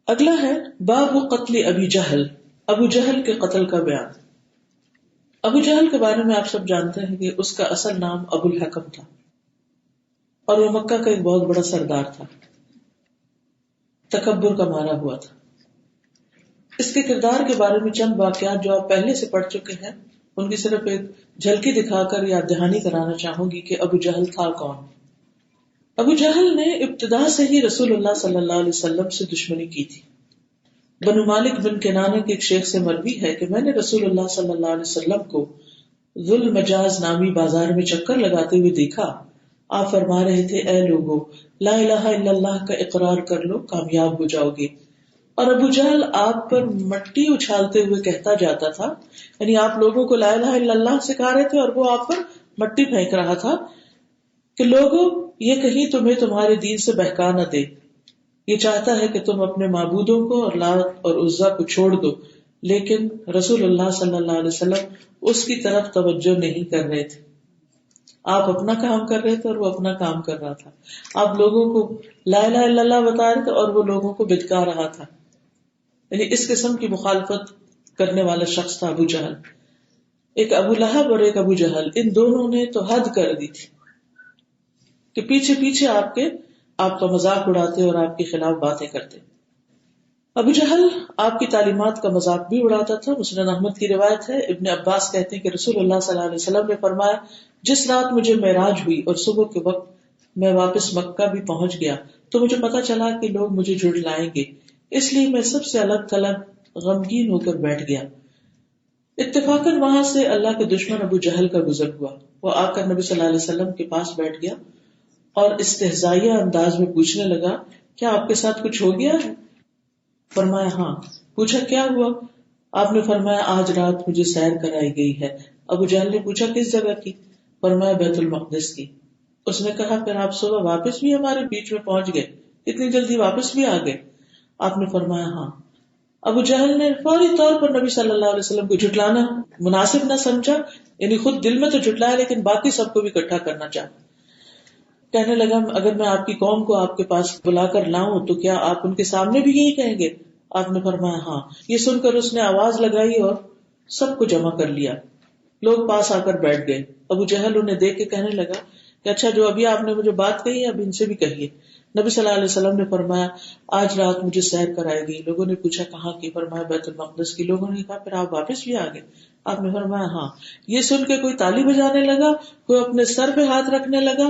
اگلا ہے باب قتل ابی جہل، ابو جہل کے قتل کا بیان۔ ابو جہل کے بارے میں آپ سب جانتے ہیں کہ اس کا اصل نام ابو الحکم تھا اور وہ مکہ کا ایک بہت بڑا سردار تھا، تکبر کا مارا ہوا تھا۔ اس کے کردار کے بارے میں چند واقعات جو آپ پہلے سے پڑھ چکے ہیں ان کی صرف ایک جھلکی دکھا کر یاد دہانی کرانا چاہوں گی کہ ابو جہل تھا کون۔ ابو جہل نے ابتدا سے ہی رسول اللہ صلی اللہ علیہ وسلم سے دشمنی کی تھی۔ بنو مالک بن کنانہ کے ایک شیخ سے مروی ہے کہ میں نے رسول اللہ صلی اللہ علیہ وسلم کو ذو المجاز نامی بازار میں چکر لگاتے ہوئے دیکھا۔ آپ فرما رہے تھے اے لوگو لا الہ الا اللہ کا اقرار کر لو، کامیاب ہو جاؤ گے۔ اور ابو جہل آپ پر مٹی اچھالتے ہوئے کہتا جاتا تھا، یعنی آپ لوگوں کو لا الہ الا اللہ سکھا رہے تھے اور وہ آپ پر مٹی پھینک رہا تھا کہ لوگوں یہ کہیں تمہیں تمہارے دین سے بہکا نہ دے، یہ چاہتا ہے کہ تم اپنے معبودوں کو اور لات اور عزا کو چھوڑ دو، لیکن رسول اللہ صلی اللہ علیہ وسلم اس کی طرف توجہ نہیں کر رہے تھے۔ آپ اپنا کام کر رہے تھے اور وہ اپنا کام کر رہا تھا۔ آپ لوگوں کو لا الہ الا اللہ بتا رہے تھے اور وہ لوگوں کو بھٹکا رہا تھا۔ یعنی اس قسم کی مخالفت کرنے والا شخص تھا ابو جہل۔ ایک ابو لہب اور ایک ابو جہل، ان دونوں نے تو حد کر دی تھی کہ پیچھے پیچھے آپ کا مذاق اڑاتے اور آپ کے خلاف باتیں کرتے۔ ابو جہل آپ کی تعلیمات کا مذاق بھی اڑاتا تھا۔ مسند احمد کی روایت ہے، ابن عباس کہتے ہیں کہ رسول اللہ صلی اللہ علیہ وسلم نے فرمایا جس رات مجھے معراج ہوئی اور صبح کے وقت میں واپس مکہ بھی پہنچ گیا تو مجھے پتا چلا کہ لوگ مجھے جھٹلائیں گے، اس لیے میں سب سے الگ تھلگ غمگین ہو کر بیٹھ گیا۔ اتفاقاً وہاں سے اللہ کے دشمن ابو جہل کا گزر ہوا۔ وہ آ کر نبی صلی اللہ علیہ وسلم کے پاس بیٹھ گیا اور استہزائیہ انداز میں پوچھنے لگا کیا آپ کے ساتھ کچھ ہو گیا ہے؟ فرمایا ہاں۔ پوچھا کیا ہوا؟ آپ نے فرمایا آج رات مجھے سیر کرائی گئی ہے۔ ابو جہل نے پوچھا کس جگہ کی؟ فرمایا بیت المقدس کی۔ اس نے کہا پھر آپ صبح واپس بھی ہمارے بیچ میں پہنچ گئے، اتنی جلدی واپس بھی آ گئے؟ آپ نے فرمایا ہاں۔ ابو جہل نے فوری طور پر نبی صلی اللہ علیہ وسلم کو جھٹلانا مناسب نہ سمجھا، یعنی خود دل میں تو جھٹلایا لیکن باقی سب کو بھی اکٹھا کرنا چاہا۔ کہنے لگا اگر میں آپ کی قوم کو آپ کے پاس بلا کر لاؤں تو کیا آپ ان کے سامنے بھی یہی کہیں گے؟ آپ نے فرمایا ہاں۔ یہ سن کر اس نے آواز لگائی اور سب کو جمع کر لیا۔ لوگ پاس آ کر بیٹھ گئے۔ ابو جہل انہیں دیکھ کے کہنے لگا کہ اچھا جو ابھی آپ نے مجھے بات کہی ہے اب ان سے بھی کہیے۔ نبی صلی اللہ علیہ وسلم نے فرمایا آج رات مجھے سیر کرائی گئی۔ لوگوں نے پوچھا کہاں کی؟ فرمایا بیت المقدس کی۔ لوگوں نے کہا پھر آپ واپس بھی آ گئے؟ آپ نے فرمایا ہاں۔ یہ سن کے کوئی تالی بجانے لگا، کوئی اپنے سر پہ ہاتھ رکھنے لگا،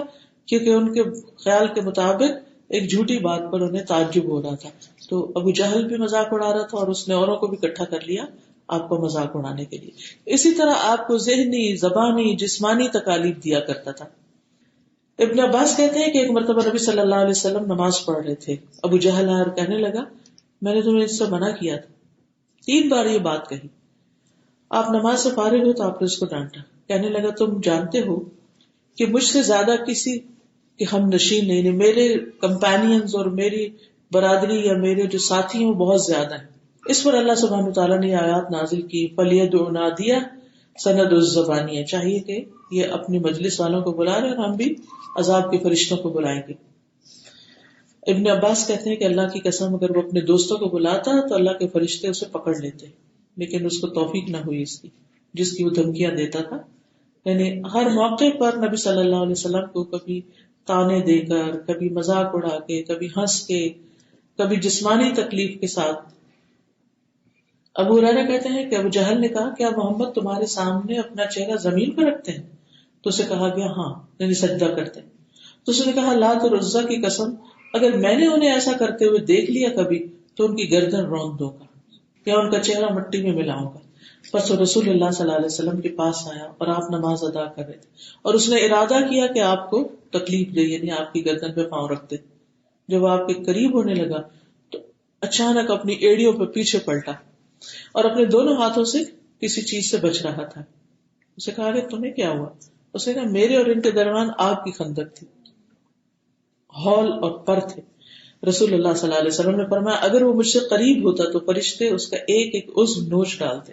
کیونکہ ان کے خیال کے مطابق ایک جھوٹی بات پر انہیں تعجب ہو رہا تھا۔ تو ابو جہل بھی مذاق اڑا رہا تھا اور اس نے اوروں کو بھی اکٹھا کر لیا آپ کو مذاق اڑانے کے لیے۔ اسی طرح آپ کو ذہنی، زبانی، جسمانی تکالیف دیا کرتا تھا۔ ابن عباس کہتے ہیں کہ ایک مرتبہ نبی صلی اللہ علیہ وسلم نماز پڑھ رہے تھے، ابو جہل آیا اور کہنے لگا میں نے تمہیں اس سے منع کیا تھا۔ 3 بار یہ بات کہی۔ آپ نماز سے فارغ ہو تو آپ نے اس کو ڈانٹا۔ کہنے لگا تم جانتے ہو کہ مجھ سے زیادہ کسی کے ہم نشین نہیں، میرے کمپینینز اور میری برادری یا میرے جو ساتھی ہیں وہ بہت زیادہ ہیں۔ اس پر اللہ سبحانہ وتعالیٰ نے آیات نازل کی فَلْيَدْعُ نَادِيَهُ سَنَدْعُ الزَّبَانِيَّ، چاہیے کہ یہ اپنی مجلس والوں کو بلا رہے اور ہم بھی عذاب کے فرشتوں کو بلائیں گے۔ ابن عباس کہتے ہیں کہ اللہ کی قسم اگر وہ اپنے دوستوں کو بلاتا تو اللہ کے فرشتے اسے پکڑ لیتے، لیکن اس کو توفیق نہ ہوئی اس کی جس کی وہ دھمکیاں دیتا تھا۔ یعنی ہر موقع پر نبی صلی اللہ علیہ وسلم کو کبھی تانے دے کر، کبھی مذاق اڑا کے، کبھی ہنس کے، کبھی جسمانی تکلیف کے ساتھ۔ ابو ہریرہ کہتے ہیں کہ ابو جہل نے کہا کیا محمد تمہارے سامنے اپنا چہرہ زمین پر رکھتے ہیں؟ تو اسے کہا گیا ہاں، یعنی سجدہ کرتے ہیں۔ تو اس نے کہا لات اور عزا کی قسم اگر میں نے انہیں ایسا کرتے ہوئے دیکھ لیا کبھی تو ان کی گردن روند دوں گا یا ان کا چہرہ مٹی میں ملاؤں گا۔ پس رسول اللہ صلی اللہ علیہ وسلم کے پاس آیا اور آپ نماز ادا کر رہے تھے اور اس نے ارادہ کیا کہ آپ کو تکلیف دے، یعنی آپ کی گردن پہ پاؤں رکھ دے۔ جب آپ کے قریب ہونے لگا تو اچانک اپنی ایڑیوں پہ پیچھے پلٹا اور اپنے دونوں ہاتھوں سے کسی چیز سے بچ رہا تھا۔ اسے کہا کہ تمہیں کیا ہوا؟ اسے کہا میرے اور ان کے درمیان آگ کی خندق تھی، ہال اور پر تھے۔ رسول اللہ صلی اللہ علیہ وسلم نے فرمایا اگر وہ مجھ سے قریب ہوتا تو فرشتے اس کا ایک ایک عضو نوچ ڈالتے۔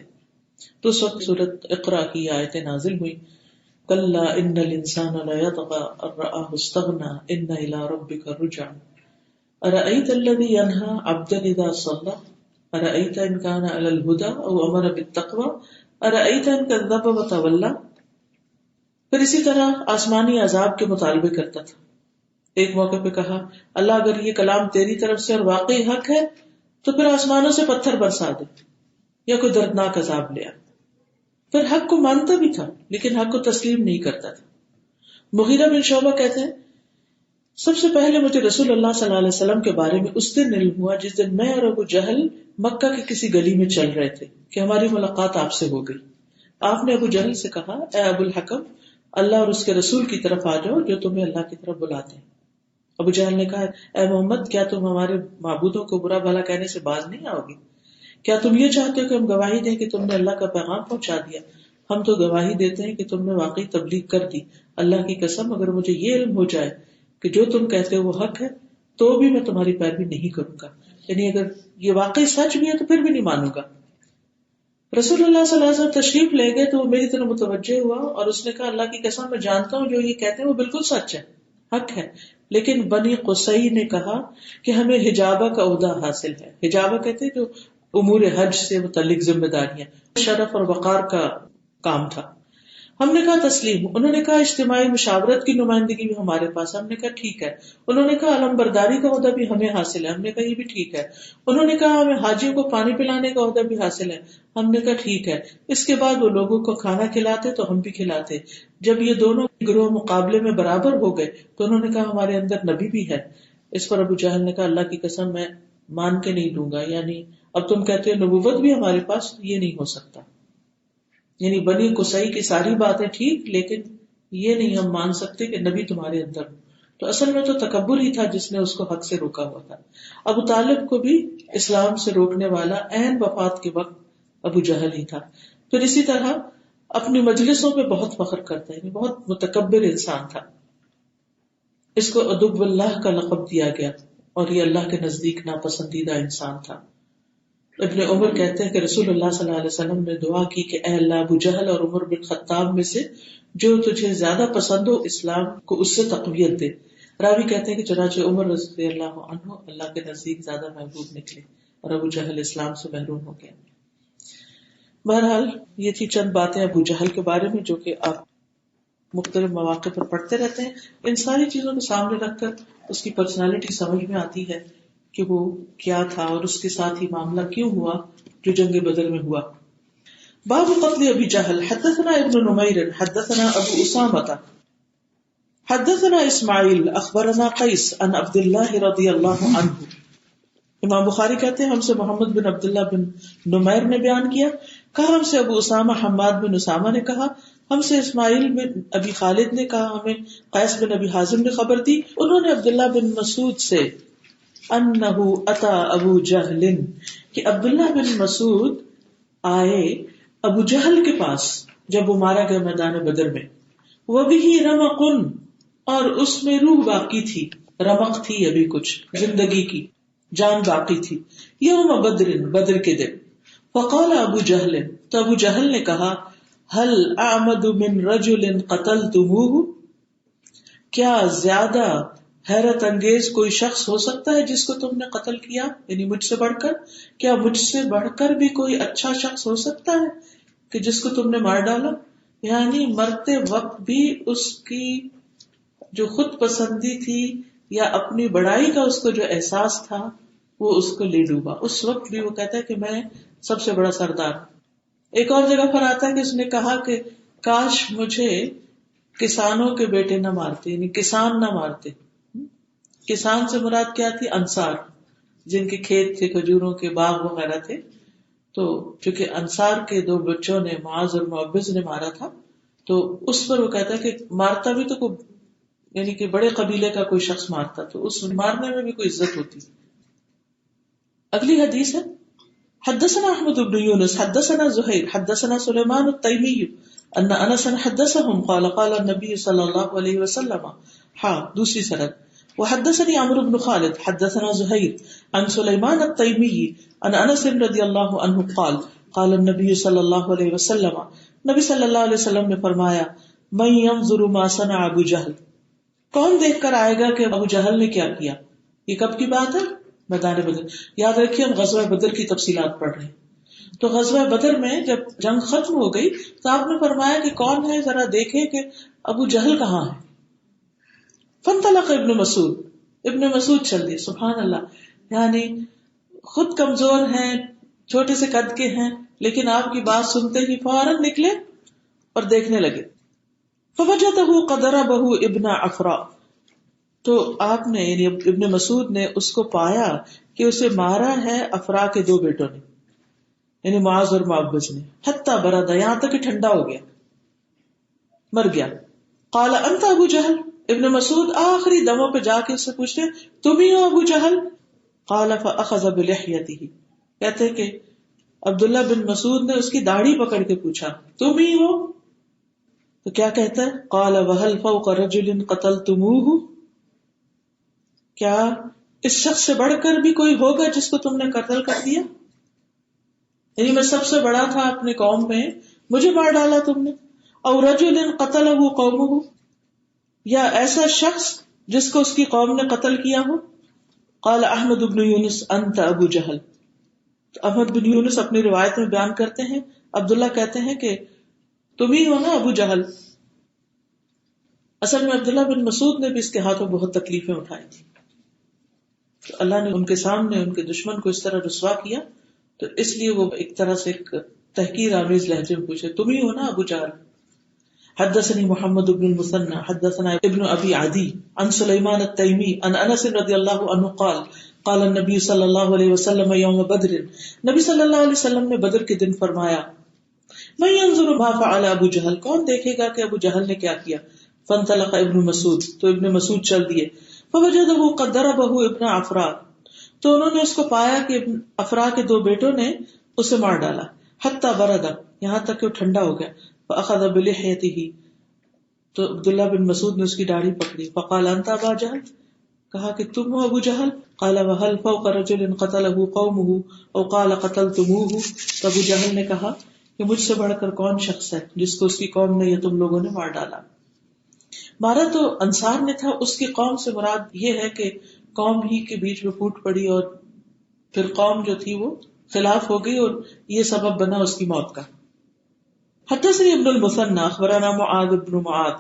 تو اس وقت سورۃ اقرا کی آیتیں نازل ہوئی کلا ان الانسان لیطغی ان رآہ استغنی ان الی ربک الرجعی۔ ارأیت الذی ینہی عبدا اذا صلی ارأیت ان کان علی الہدی او امر بالتقوی ارأیت ان کذب وتولی. پھر اسی طرح آسمانی عذاب کے مطالبے کرتا تھا. ایک موقع پہ کہا اللہ اگر یہ کلام تیری طرف سے اور واقعی حق ہے تو پھر آسمانوں سے پتھر برسا دے یا کوئی دردناک عذاب لے آ. پھر حق کو مانتا بھی تھا لیکن حق کو تسلیم نہیں کرتا تھا. مغیرہ بن شعبہ کہتے ہیں سب سے پہلے مجھے رسول اللہ صلی اللہ علیہ وسلم کے بارے میں اس دن علم ہوا جس دن میں اور ابو جہل مکہ کی کسی گلی میں چل رہے تھے کہ ہماری ملاقات آپ سے ہو گئی. آپ نے ابو جہل سے کہا اے ابو الحکم اللہ اور اس کے رسول کی طرف آ جاؤ جو تمہیں اللہ کی طرف بلاتے ہیں. ابو جہل نے کہا اے محمد کیا تم ہمارے معبودوں کو برا بھلا کہنے سے باز نہیں آؤ گے؟ کیا تم یہ چاہتے ہو کہ ہم گواہی دیں کہ تم نے اللہ کا پیغام پہنچا دیا؟ ہم تو گواہی دیتے ہیں کہ تم نے واقعی تبلیغ کر دی. اللہ کی قسم اگر مجھے یہ علم ہو جائے کہ جو تم کہتے ہو وہ حق ہے تو بھی میں تمہاری پیروی نہیں کروں گا. یعنی اگر یہ واقعی سچ بھی ہے تو پھر بھی نہیں مانوں گا. رسول اللہ صلی اللہ علیہ وسلم تشریف لے گئے تو وہ میری طرف متوجہ ہوا اور اس نے کہا اللہ کی قسم میں جانتا ہوں جو یہ کہتے ہیں وہ بالکل سچ ہے، حق ہے، لیکن بنی قصی نے کہا کہ ہمیں حجابہ کا عہدہ حاصل ہے. حجابہ کہتے ہیں جو امور حج سے متعلق ذمہ داریاں، شرف اور وقار کا کام تھا. ہم نے کہا تسلیم. انہوں نے کہا اجتماعی مشاورت کی نمائندگی بھی ہمارے پاس. ہم نے کہا ٹھیک ہے. انہوں نے کہا علم برداری کا عہدہ بھی ہمیں حاصل ہے. ہم نے کہا یہ بھی ٹھیک ہے. انہوں نے کہا ہمیں حاجیوں کو پانی پلانے کا عہدہ بھی حاصل ہے. ہم نے کہا ٹھیک ہے. اس کے بعد وہ لوگوں کو کھانا کھلاتے تو ہم بھی کھلاتے. جب یہ دونوں گروہ مقابلے میں برابر ہو گئے تو انہوں نے کہا ہمارے اندر نبی بھی ہے. اس پر ابو جہل نے کہا اللہ کی قسم میں مان کے نہیں لوں گا، یعنی اب تم کہتے ہو نبوت بھی ہمارے پاس، یہ نہیں ہو سکتا. یعنی بنی قصی کی ساری باتیں ٹھیک لیکن یہ نہیں ہم مان سکتے کہ نبی تمہارے اندر ہو. تو اصل میں تو تکبر ہی تھا جس نے اس کو حق سے روکا ہوا تھا. ابو طالب کو بھی اسلام سے روکنے والا عین وفات کے وقت ابو جہل ہی تھا. پھر اسی طرح اپنی مجلسوں پہ بہت فخر کرتا ہے، بہت متکبر انسان تھا. اس کو عدو اللہ کا لقب دیا گیا اور یہ اللہ کے نزدیک ناپسندیدہ انسان تھا. ابن عمر کہتے ہیں کہ رسول اللہ صلی اللہ علیہ وسلم نے دعا کی کہ اے اللہ ابو جہل اور عمر بن خطاب میں سے جو تجھے زیادہ پسند ہو اسلام کو اس سے تقویت دے. راوی کہتے ہیں کہ چنانچہ عمر رضی اللہ عنہ اللہ کے نزدیک زیادہ محبوب نکلے اور ابو جہل اسلام سے محروم ہو گیا. بہرحال یہ تھی چند باتیں ابو جہل کے بارے میں جو کہ آپ مختلف مواقع پر پڑھتے رہتے ہیں. ان ساری چیزوں کو سامنے رکھ کر اس کی پرسنالٹی سمجھ میں آتی ہے کہ وہ کیا تھا اور اس کے ساتھ ہی معاملہ کیوں ہوا جو جنگ بدر میں ہوا. باب قتل ابی جہل. حدثنا ابن نمیر حدثنا ابو اسامہ حدثنا اسماعیل اخبرنا قیس عن عبد اللہ رضی اللہ عنہ. امام بخاری کہتے ہیں ہم سے محمد بن عبداللہ بن نمیر نے بیان کیا، کہا ہم سے ابو اسامہ حماد بن اسامہ نے کہا، ہم سے اسماعیل بن ابی خالد نے کہا، ہمیں قیس بن ابی حازم نے خبر دی، انہوں نے عبداللہ بن مسعود سے انہو اتا ابو جہل کہ عبداللہ بن مسعود آئے ابو جہل کے پاس جب وہ مارا گیا میدان بدر میں. وبہ رمق اور اس میں روح باقی تھی، رمق تھی ابھی کچھ زندگی کی جان باقی تھی. یوم بدر بدر کے دن. فقال ابو جہل تو ابو جہل نے کہا هل اعمد من رجل قتلتموه کیا زیادہ حیرت انگیز کوئی شخص ہو سکتا ہے جس کو تم نے قتل کیا، یعنی مجھ سے بڑھ کر. کیا مجھ سے بڑھ کر بھی کوئی اچھا شخص ہو سکتا ہے کہ جس کو تم نے مار ڈالا؟ یعنی مرتے وقت بھی اس کی جو خود پسندی تھی یا اپنی بڑائی کا اس کو جو احساس تھا وہ اس کو لے ڈوبا. اس وقت بھی وہ کہتا ہے کہ میں سب سے بڑا سردار. ایک اور جگہ پر آتا ہے کہ اس نے کہا کہ کاش مجھے کسانوں کے بیٹے نہ مارتے، یعنی کسان نہ مارتے. کسان سے مراد کیا تھی؟ انصار، جن کے کھیت تھے، کھجوروں کے باغ وغیرہ تھے. تو چونکہ انصار کے دو بچوں نے معاذ اور معبز نے مارا تھا تو اس پر وہ کہتا ہے کہ مارتا بھی تو کوئی، یعنی کہ بڑے قبیلے کا کوئی شخص مارتا تو اس مارنے میں بھی کوئی عزت ہوتی. اگلی حدیث ہے حدثنا احمد بن یونس حدثنا زہیر حدثنا سلیمان التیمی ان انس حدثهم قال قال النبي صلی اللہ علیہ وسلم. دوسری سند. وحدثني عمرو بن خالد حدثنا زهير عن سليمان التيمي عن انس رضي الله عنه قال قال النبي صلى الله عليه وسلم. نبی صلی اللہ علیہ وسلم نے فرمایا من ينظر ما صنع ابو جہل کون دیکھ کر آئے گا کہ ابو جہل نے کیا کیا. یہ کب کی بات ہے؟ میدان بدر. یاد رکھیے ہم غزوہ بدر کی تفصیلات پڑھ رہے ہیں. تو غزوہ بدر میں جب جنگ ختم ہو گئی تو آپ نے فرمایا کہ کون ہے ذرا دیکھے کہ ابو جہل کہاں ہے. فانطلق ابن مسعود، ابن مسعود چل دیے. سبحان اللہ، یعنی خود کمزور ہیں، چھوٹے سے قد کے ہیں، لیکن آپ کی بات سنتے ہی فوراً نکلے اور دیکھنے لگے. فوجدہ قد ضربہ ابن عفراء، تو آپ نے یعنی ابن مسعود نے اس کو پایا کہ اسے مارا ہے افرا کے دو بیٹوں نے، یعنی معاذ اور معبد نے. حتی برد، یہاں تک کہ ٹھنڈا ہو گیا، مر گیا. قال انت ابو جہل، ابن مسعود آخری دموں پہ جا کے اس سے پوچھتے تم ہی ہو ابو جہل؟ قال فاخذ بلحیته، کہتے کہ عبداللہ بن مسعود نے اس کی داڑھی پکڑ کے پوچھا تم ہی ہو؟ تو کیا کہتا ہے؟ قال وهل فوق رجل قتلتموه، کیا اس شخص سے بڑھ کر بھی کوئی ہوگا جس کو تم نے قتل کر دیا؟ یعنی میں سب سے بڑا تھا اپنے قوم میں، مجھے مار ڈالا تم نے. او رجل قتله قومه، یا ایسا شخص جس کو اس کی قوم نے قتل کیا ہو. قال احمد بن یونس انت ابو جہل، تو احمد بن یونس اپنی روایت میں بیان کرتے ہیں عبداللہ کہتے ہیں کہ تم ہی ہو نا ابو جہل. اصل میں عبداللہ بن مسعود نے بھی اس کے ہاتھوں بہت تکلیفیں اٹھائی تھی، تو اللہ نے ان کے سامنے ان کے دشمن کو اس طرح رسوا کیا، تو اس لیے وہ ایک طرح سے ایک تحقیر آمیز لہجے میں پوچھے تم ہی ہو نا ابو جہل. حدثني محمد بن المثنى حدثنا ابن ابي عدي عن سليمان التيمي عن انس رضي الله عنه قال قال النبي صلى الله عليه وسلم يوم بدر، نبی صلی اللہ علیہ وسلم نے بدر کے دن فرمایا من ينظر ما فعل ابو جہل، کون دیکھے گا کہ ابو جہل نے کیا کیا. فانطلق ابن مسعود، تو ابن مسعود چل دیے. فوجده قد ضربه ابن عفراء، تو انہوں نے اس کو پایا کہ افرا کے دو بیٹوں نے اسے مار ڈالا. حتی برد، یہاں تک کہ وہ ٹھنڈا ہو گیا. فاخذ بلحیته، تو عبداللہ بن مسعود نے اس کی داڑھی پکڑی. فقال انت ابا جہل، کہا کہ تم ہو ابو جہل. قال وهل فوق رجل قتله قومه او قال قتلتموه، تو ابو جہل نے کہا کہ مجھ سے بڑھ کر کون شخص ہے جس کو اس کی قوم نے یا تم لوگوں نے مار ڈالا. مارا تو انصار نے تھا، اس کی قوم سے مراد یہ ہے کہ قوم ہی کے بیچ میں پھوٹ پڑی اور پھر قوم جو تھی وہ خلاف ہو گئی اور یہ سبب بنا اس کی موت کا. حدثني ابن المثنى اخبرنا معاذ بن معاذ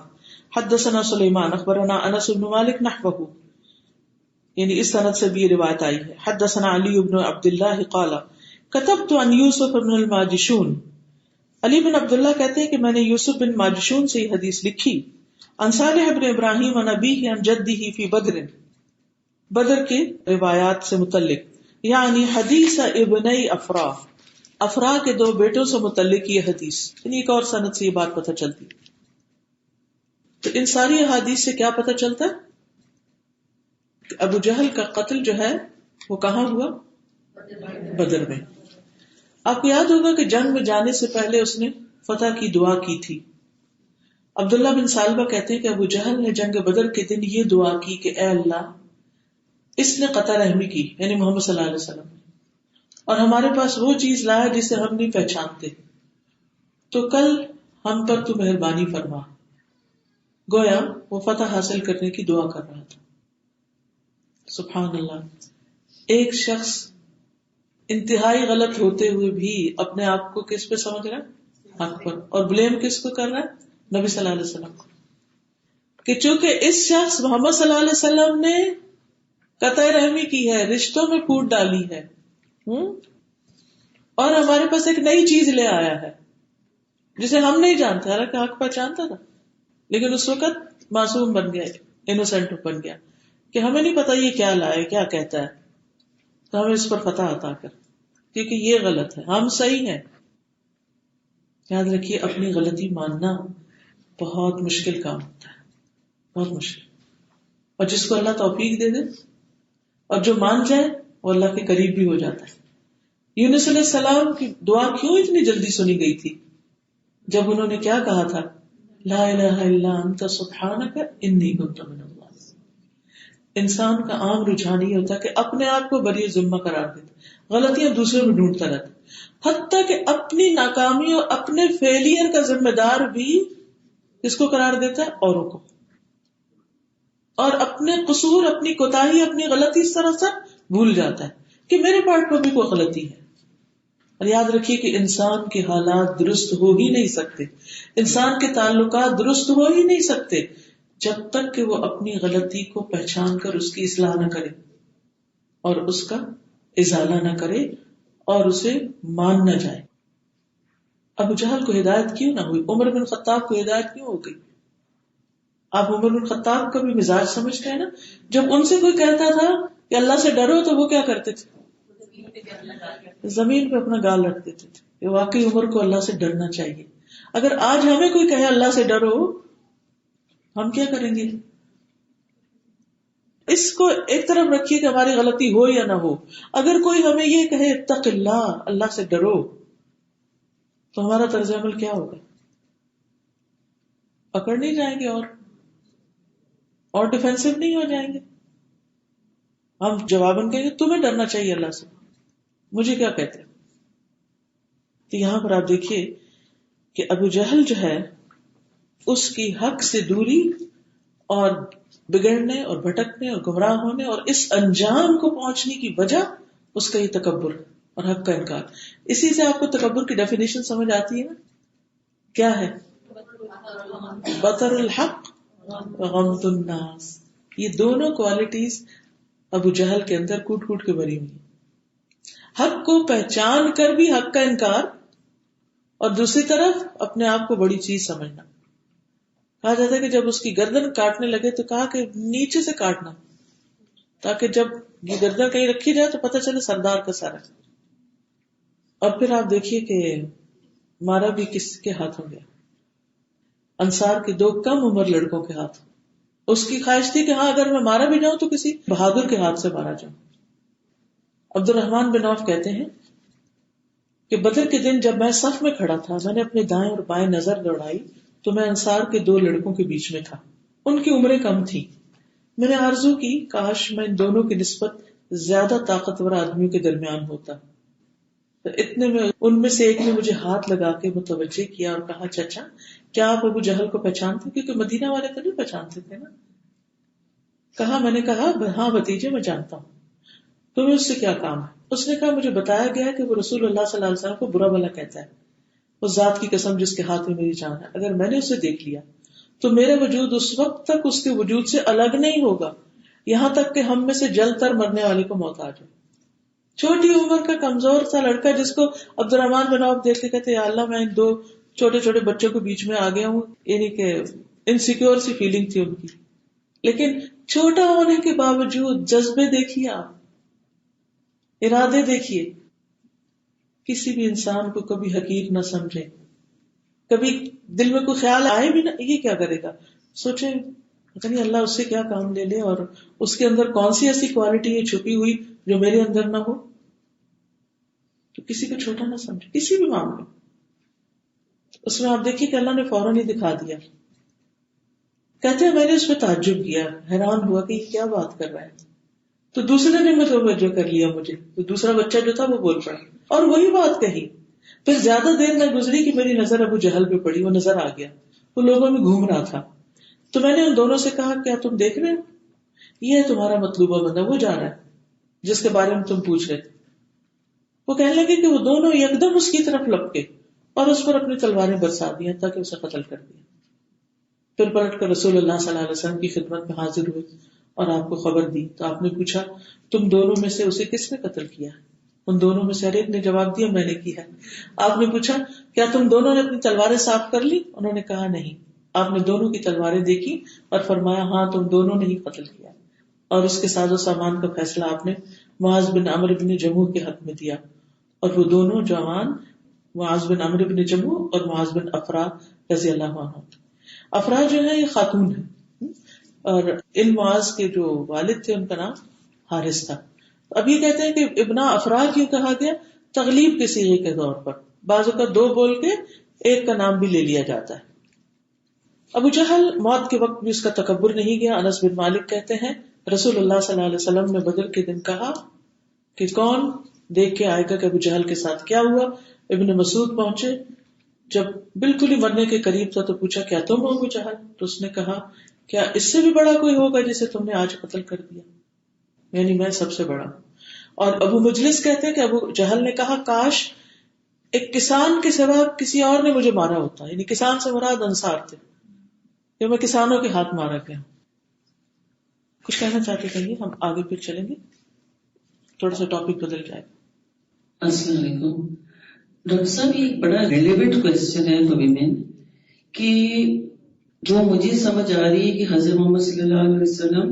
حدثنا سليمان اخبرنا انس بن مالك نحوه، یعنی اس سند سے بھی روایت آئی ہے. حدثنا علی بن عبد الله قال كتبت عن يوسف بن الماجشون، علی بن عبداللہ کہتے ہیں کہ میں نے یوسف بن ماجشون سے یہ حدیث لکھی. عن صالح بن ابراہیم عن ابیہ عن جدہ فی بدر، بدر کے روایات سے متعلق، یعنی حدیث ابنی افرا، افرا کے دو بیٹوں سے متعلق یہ حدیث. یعنی ایک اور سند سے یہ بات پتہ چلتی. تو ان ساری احادیث سے کیا پتہ چلتا ہے کہ ابو جہل کا قتل جو ہے وہ کہاں ہوا؟ بدر میں. آپ کو یاد ہوگا کہ جنگ میں جانے سے پہلے اس نے فتح کی دعا کی تھی. عبداللہ بن سالبہ کہتے ہیں کہ ابو جہل نے جنگ بدر کے دن یہ دعا کی کہ اے اللہ، اس نے قطع رحمی کی، یعنی محمد صلی اللہ علیہ وسلم، اور ہمارے پاس وہ چیز لایا جسے ہم نہیں پہچانتے، تو کل ہم پر تو مہربانی فرما. گویا وہ فتح حاصل کرنے کی دعا کر رہا تھا. سبحان اللہ، ایک شخص انتہائی غلط ہوتے ہوئے بھی اپنے آپ کو کس پہ سمجھ رہا ہے؟ حق پر. اور بلیم کس کو کر رہا ہے؟ نبی صلی اللہ علیہ وسلم کو، کہ چونکہ اس شخص محمد صلی اللہ علیہ وسلم نے قطع رحمی کی ہے، رشتوں میں پھوٹ ڈالی ہے، اور ہمارے پاس ایک نئی چیز لے آیا ہے جسے ہم نہیں جانتے، حالانکہ حق پہچانتا تھا، لیکن اس وقت معصوم بن گیا، انوسینٹ بن گیا کہ ہمیں نہیں پتا یہ کیا لائے، کیا کہتا ہے، تو ہمیں اس پر فتح عطا کر، کیونکہ یہ غلط ہے، ہم صحیح ہیں. یاد رکھیے اپنی غلطی ماننا بہت مشکل کام ہوتا ہے، بہت مشکل. اور جس کو اللہ توفیق دے دے اور جو مان جائے وہ اللہ کے قریب بھی ہو جاتا ہے. یونس علیہ السلام کی دعا کیوں اتنی جلدی سنی گئی تھی؟ جب انہوں نے کیا کہا تھا؟ لا الہ الا انت سبحانک انی کنت من الظالمین. انسان کا عام رجحان یہ ہوتا ہے کہ اپنے آپ کو بری ذمہ قرار دیتا، غلطیاں دوسرے میں ڈھونڈتا رہتا، حتیٰ کہ اپنی ناکامی اور اپنے فیلئر کا ذمہ دار بھی اس کو قرار دیتا ہے اوروں کو. اور اپنے قصور، اپنی کوتاہی، اپنی غلطی اس طرح سے بھول جاتا ہے کہ میرے پارٹ پر بھی کوئی غلطی ہے. اور یاد رکھیے کہ انسان کے حالات درست ہو ہی نہیں سکتے، انسان کے تعلقات درست ہو ہی نہیں سکتے جب تک کہ وہ اپنی غلطی کو پہچان کر اس کی اصلاح نہ کرے اور اس کا ازالہ نہ کرے اور اسے مان نہ جائے. ابو جہل کو ہدایت کیوں نہ ہوئی؟ عمر بن خطاب کو ہدایت کیوں ہو گئی؟ آپ عمر بن خطاب کا بھی مزاج سمجھتے ہیں نا. جب ان سے کوئی کہتا تھا کہ اللہ سے ڈرو تو وہ کیا کرتے تھے؟ زمین پہ اپنا گال رکھ دیتے تھے. کہ واقعی عمر کو اللہ سے ڈرنا چاہیے. اگر آج ہمیں کوئی کہے اللہ سے ڈرو، ہم کیا کریں گے؟ اس کو ایک طرف رکھیے کہ ہماری غلطی ہو یا نہ ہو. اگر کوئی ہمیں یہ کہے اتق اللہ، اللہ سے ڈرو، تو ہمارا طرز عمل کیا ہوگا؟ پکڑ نہیں جائیں گے اور ڈیفینسو نہیں ہو جائیں گے. ہم جواباً کہیں گے تمہیں ڈرنا چاہیے اللہ سے، مجھے کیا کہتے ہیں؟ تو یہاں پر آپ دیکھیے کہ ابو جہل جو ہے اس کی حق سے دوری اور بگڑنے اور بھٹکنے اور گمراہ ہونے اور اس انجام کو پہنچنے کی وجہ اس کا یہ تکبر اور حق کا انکار. اسی سے آپ کو تکبر کی ڈیفینیشن سمجھ آتی ہے نا؟ کیا ہے؟ بطر الحق وغمط الناس. یہ دونوں کوالٹیز ابو جہل کے اندر کوٹ کوٹ کے بھری ہوئی. حق کو پہچان کر بھی حق کا انکار، اور دوسری طرف اپنے آپ کو بڑی چیز سمجھنا. کہا جاتا ہے کہ جب اس کی گردن کاٹنے لگے تو کہا کہ نیچے سے کاٹنا، تاکہ جب یہ گردن کہیں رکھی جائے تو پتہ چلے سردار کا سر ہے. اور پھر آپ دیکھیے کہ مارا بھی کس کے ہاتھوں گیا؟ انصار کے 2 کم عمر لڑکوں کے ہاتھ. اس کی خواہش تھی کہ ہاں اگر میں مارا بھی جاؤں تو کسی بہادر کے ہاتھ سے مارا جاؤں. عبد الرحمن بن عوف کہتے ہیں کہ بدر کے دن جب میں صف میں کھڑا تھا، میں نے اپنے دائیں اور بائیں نظر دوڑائی تو میں انصار کے 2 لڑکوں کے بیچ میں تھا. ان کی عمریں کم تھی. میں نے آرزو کی کاش میں ان دونوں کی نسبت زیادہ طاقتور آدمیوں کے درمیان ہوتا. تو اتنے میں ان میں سے ایک نے مجھے ہاتھ لگا کے متوجہ کیا اور کہا چچا کیا آپ ابو جہل کو پہچانتے؟ کیونکہ مدینہ والے تو نہیں پہچانتے تھے نا. میں نے کہا ہاں بھتیجے میں جانتا ہوں. تمہیں اس سے کیا کام ہے؟ اس نے کہا مجھے بتایا گیا کہ وہ رسول اللہ صلی اللہ علیہ وسلم کو برا بھلا کہتا ہے. اس ذات کی قسم جس کے ہاتھ میں میری جان ہے، اگر میں نے اسے دیکھ لیا تو میرا وجود اس وقت تک اس کے وجود سے الگ نہیں ہوگا یہاں تک کہ ہم میں سے جل کر مرنے والے کو موت آ جائے. چھوٹی عمر کا کمزور سا لڑکا جس کو عبد الرحمن بن عوف دیکھ کے کہتے یا اللہ میں ان 2 چھوٹے چھوٹے بچوں کے بیچ میں آ گیا ہوں. یعنی کہ انسیکیور سی فیلنگ تھی ان کی، لیکن چھوٹا ہونے کے باوجود جذبے دیکھیے، آپ ارادے دیکھیے. کسی بھی انسان کو کبھی حقیر نہ سمجھے، کبھی دل میں کوئی خیال آئے بھی نہ یہ کیا کرے گا، سوچے پتہ نہیں اللہ اس سے کیا کام لے لے اور اس کے اندر کون سی ایسی کوالٹی ہے چھپی ہوئی جو میرے اندر نہ ہو. تو کسی کو چھوٹا نہ سمجھے کسی بھی معاملے. اس میں آپ دیکھیے کہ اللہ نے فوراً ہی دکھا دیا. کہتے ہیں میں نے اس پہ تعجب کیا، حیران ہوا کہ یہ کیا بات کر رہا ہے. تو دوسرے نے متوجہ کر لیا مجھے، تو دوسرا بچہ جو تھا وہ بول پڑا اور وہی بات کہی. پھر زیادہ دیر نہ گزری کہ میری نظر ابو جہل پہ پڑی. وہ نظر آ گیا، وہ لوگوں میں گھوم رہا تھا. تو میں نے ان دونوں سے کہا کیا تم دیکھ رہے ہو؟ یہ ہے تمہارا مطلوبہ بندہ، وہ جا رہا ہے جس کے بارے میں تم پوچھ رہے تھے. وہ کہنے لگے کہ وہ دونوں یکدم اس کی طرف لپکے اور اس پر اپنی تلواریں برسا دی تاکہ اسے قتل کر دیا. پھر پلٹ کر رسول اللہ صلی اللہ علیہ وسلم کی خدمت میں حاضر ہوئے اور آپ کو خبر دی. تو آپ نے پوچھا تم دونوں میں سے اسے کس نے قتل کیا؟ ان دونوں میں سے ہر ایک نے جواب دیا میں نے کیا. آپ نے پوچھا کیا تم دونوں نے اپنی تلواریں صاف کر لی؟ انہوں نے کہا نہیں. آپ نے دونوں کی تلواریں دیکھی اور فرمایا ہاں تم دونوں نے ہی قتل کیا. اور اس کے ساز و سامان کا فیصلہ آپ نے معاذ بن عمرو بن جموح کے حق میں دیا. اور وہ دونوں جوان معاذ بن عمرو بن جموح اور معاذ بن افرا رضی اللہ عنہ. افرا جو ہے یہ خاتون ہے اور ان معاذ کے جو والد تھے ان کا نام حارث تھا. اب یہ کہتے ہیں کہ ابن افرا کیوں کہا گیا؟ تغلیب کے صیغے کے طور پر بعضوں کا 2 بول کے ایک کا نام بھی لے لیا جاتا ہے. ابو جہل موت کے وقت بھی اس کا تکبر نہیں گیا. انس بن مالک کہتے ہیں رسول اللہ صلی اللہ علیہ وسلم نے بدر کے دن کہا کہ کون دیکھ کے آئے گا کہ ابو جہل کے ساتھ کیا ہوا. ابن مسعود پہنچے، جب بالکل ہی مرنے کے قریب تھا تو پوچھا کیا تم ہو ابو جہل؟ تو اس نے کہا کیا اس سے بھی بڑا کوئی ہوگا جسے تم نے آج قتل کر دیا؟ یعنی میں سب سے بڑا. اور ابو مجلس کہتے ہیں کہ ابو جہل نے کہا کاش ایک کسان کے سوا کسی اور نے مجھے مارا ہوتا. یعنی کسان سے مراد انصار تھے کہ میں کسانوں کے ہاتھ مارا گیا. کچھ کہنا چاہتے کہیے, ہم آگے پھر چلیں گے, تھوڑا سا ٹاپک بدل جائے. السلام علیکم ڈاکٹر صاحب, یہ ایک بڑا ریلیونٹ کوشچن ہے فار ویمن کہ جو مجھے سمجھ آ رہی ہے کہ حضرت محمد صلی اللہ علیہ وسلم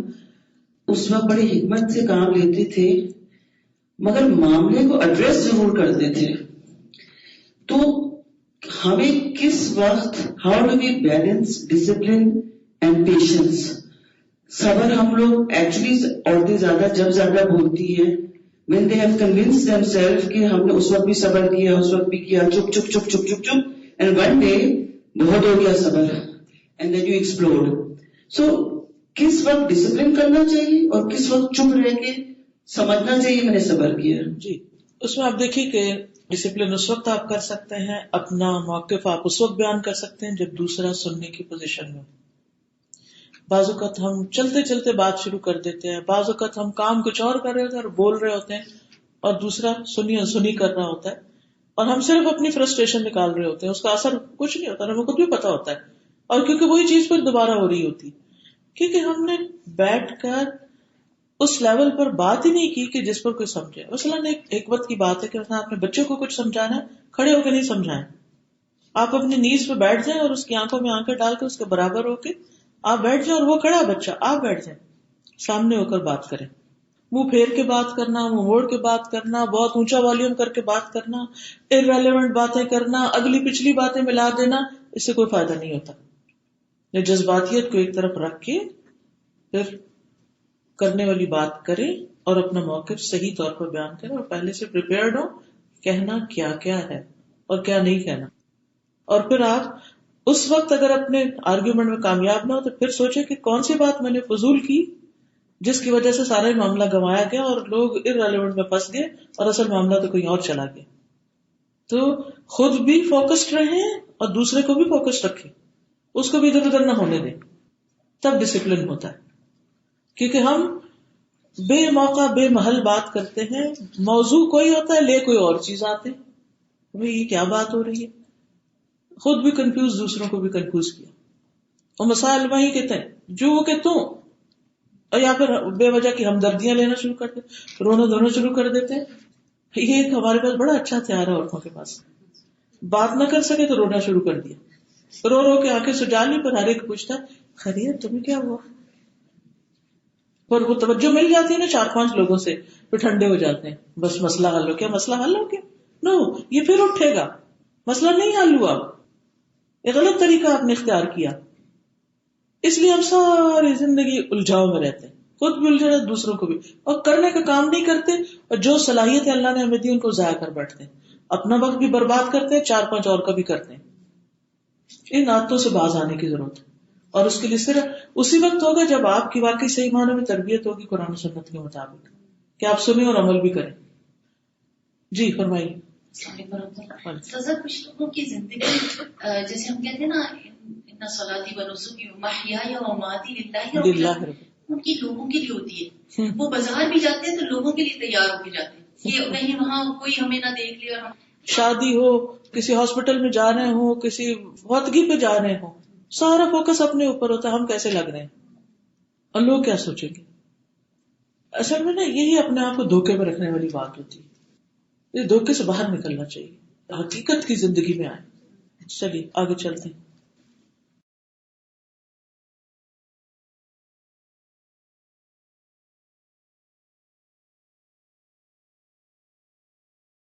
اس وقت بڑی حکمت سے کام لیتے تھے مگر معاملے کو ایڈریس ضرور کرتے تھے. تو ہمیں کس وقت how do we balance discipline and patience? صبر ہم لوگ ایکچولی عورتیں زیادہ بولتی ہیں when they have convinced themselves کہ ہم نے اس وقت بھی صبر کیا, اس وقت بھی کیا, چپ چپ چپ چپ چپ چپ, and one day بہت ہو گیا صبر, and then you explode. So کس وقت ڈسپلن کرنا چاہیے اور کس وقت چپ رہ کے سمجھنا چاہیے میں نے صبر کیا؟ جی, اس میں آپ دیکھیے کہ ڈسپلن اس وقت آپ کر سکتے ہیں, اپنا موقف آپ اس وقت بیان کر سکتے ہیں جب دوسرا سننے کی پوزیشن میں. بعض اوقات ہم چلتے چلتے بات شروع کر دیتے ہیں, بعض اوقات ہم کام کچھ اور کر رہے ہوتے ہیں اور بول رہے ہوتے ہیں اور دوسرا سنی کر رہا ہوتا ہے, اور ہم صرف اپنی فرسٹریشن نکال رہے ہوتے ہیں, اس کا اثر کچھ نہیں ہوتا, ہمیں خود بھی پتا ہوتا ہے, اور کیونکہ وہی چیز پھر دوبارہ ہو رہی ہوتی, کیونکہ ہم نے بیٹھ کر اس لیول پر بات ہی نہیں کی کہ جس پر کوئی سمجھے. مثلاً ایک وقت کی بات ہے کہ مثلاً آپ نے بچے کو کچھ سمجھانا ہے, کھڑے ہو کے نہیں سمجھائیں, آپ اپنی نیز پہ بیٹھ جائیں اور اس کی آنکھوں میں آنکھیں ڈال کے اس کے برابر ہو کے آپ بیٹھ جائیں, اور وہ کھڑا بچہ, آپ بیٹھ جائیں, سامنے ہو کر بات کریں. منہ پھیر کے بات کرنا, منہ موڑ کے بات کرنا, بہت اونچا والیوم کر کے بات کرنا, ارریلیونٹ باتیں کرنا, اگلی پچھلی باتیں ملا دینا, اس سے کوئی فائدہ نہیں ہوتا. یہ جذباتیت کو ایک طرف رکھ کے پھر کرنے والی بات کریں اور اپنا موقف صحیح طور پر بیان کریں, اور پہلے سے پریپیئرڈ ہو کہنا کیا کیا ہے اور کیا نہیں کہنا. اور پھر آپ اس وقت اگر اپنے آرگیومنٹ میں کامیاب نہ ہو تو پھر سوچیں کہ کون سی بات میں نے فضول کی جس کی وجہ سے سارا معاملہ گنوایا گیا اور لوگ ارریلیونٹ میں پھنس گئے اور اصل معاملہ تو کہیں اور چلا گیا. تو خود بھی فوکسڈ رہیں اور دوسرے کو بھی فوکسڈ رکھیں, اس کو بھی ادھر ادھر نہ ہونے دیں, تب ڈسپلن ہوتا ہے. کیونکہ ہم بے موقع بے محل بات کرتے ہیں, موضوع کوئی ہوتا ہے, لے کوئی اور چیز آتے ہیں, بھئی یہ کیا بات ہو رہی ہے, خود بھی کنفیوز, دوسروں کو بھی کنفیوز کیا, اور مسائل وہی کہتے ہیں جو وہ کہ تم, اور یا پھر بے وجہ کی ہمدردیاں لینا شروع کر دیتے, رونا دھونا شروع کر دیتے ہیں. یہ ایک ہمارے پاس بڑا اچھا ہتھیار ہے عورتوں کے پاس, بات نہ کر سکے تو رونا شروع کر دیا, رو رو کے آنکھیں سجا لی, پر ہر ایک پوچھتا خیریت تمہیں کیا ہوا, پر وہ توجہ مل جاتی ہے نا 4-5 لوگوں سے, پھر ٹھنڈے ہو جاتے ہیں, بس مسئلہ حل ہو گیا, مسئلہ حل ہو گیا. نو, یہ پھر اٹھے گا, مسئلہ نہیں حل ہوا, یہ غلط طریقہ آپ نے اختیار کیا. اس لیے ہم ساری زندگی الجھاؤ میں رہتے ہیں, خود بھی الجھے رہتے, دوسروں کو بھی, اور کرنے کا کام نہیں کرتے, اور جو صلاحیت اللہ نے ہمیں دی ان کو ضائع کر بیٹھتے ہیں, اپنا وقت بھی برباد کرتے ہیں, 4-5 اور کا بھی کرتے ہیں. ان عادتوں سے باز آنے کی ضرورت ہے, اور اس کے لیے صرف اسی وقت ہوگا جب آپ کی واقعی صحیح معنوں میں تربیت ہوگی قرآن و سنت کے مطابق, کہ آپ سنیں اور عمل بھی کریں. جی فرمائیے. سزا کچھ لوگوں کی زندگی جیسے ہم کہتے ہیں نا ان صلاتی و نسکی و محیای و مماتی للہ, ان کی لوگوں کے لیے ہوتی ہے. وہ بازار بھی جاتے ہیں تو لوگوں کے لیے تیار ہو کے جاتے ہیں, یہ نہیں وہاں کوئی ہمیں نہ دیکھ لے, اور ہم شادی ہو, کسی ہاسپٹل میں جا رہے ہوں, کسی فوتگی پہ جا رہے ہوں, سارا فوکس اپنے اوپر ہوتا ہے, ہم کیسے لگ رہے ہیں اور لوگ کیا سوچیں گے. اصل میں نا یہی اپنے آپ کو دھوکے میں رکھنے والی بات ہوتی ہے. اس دھوکے سے باہر نکلنا چاہیے, حقیقت کی زندگی میں آئے. چلیے آگے چلتے ہیں.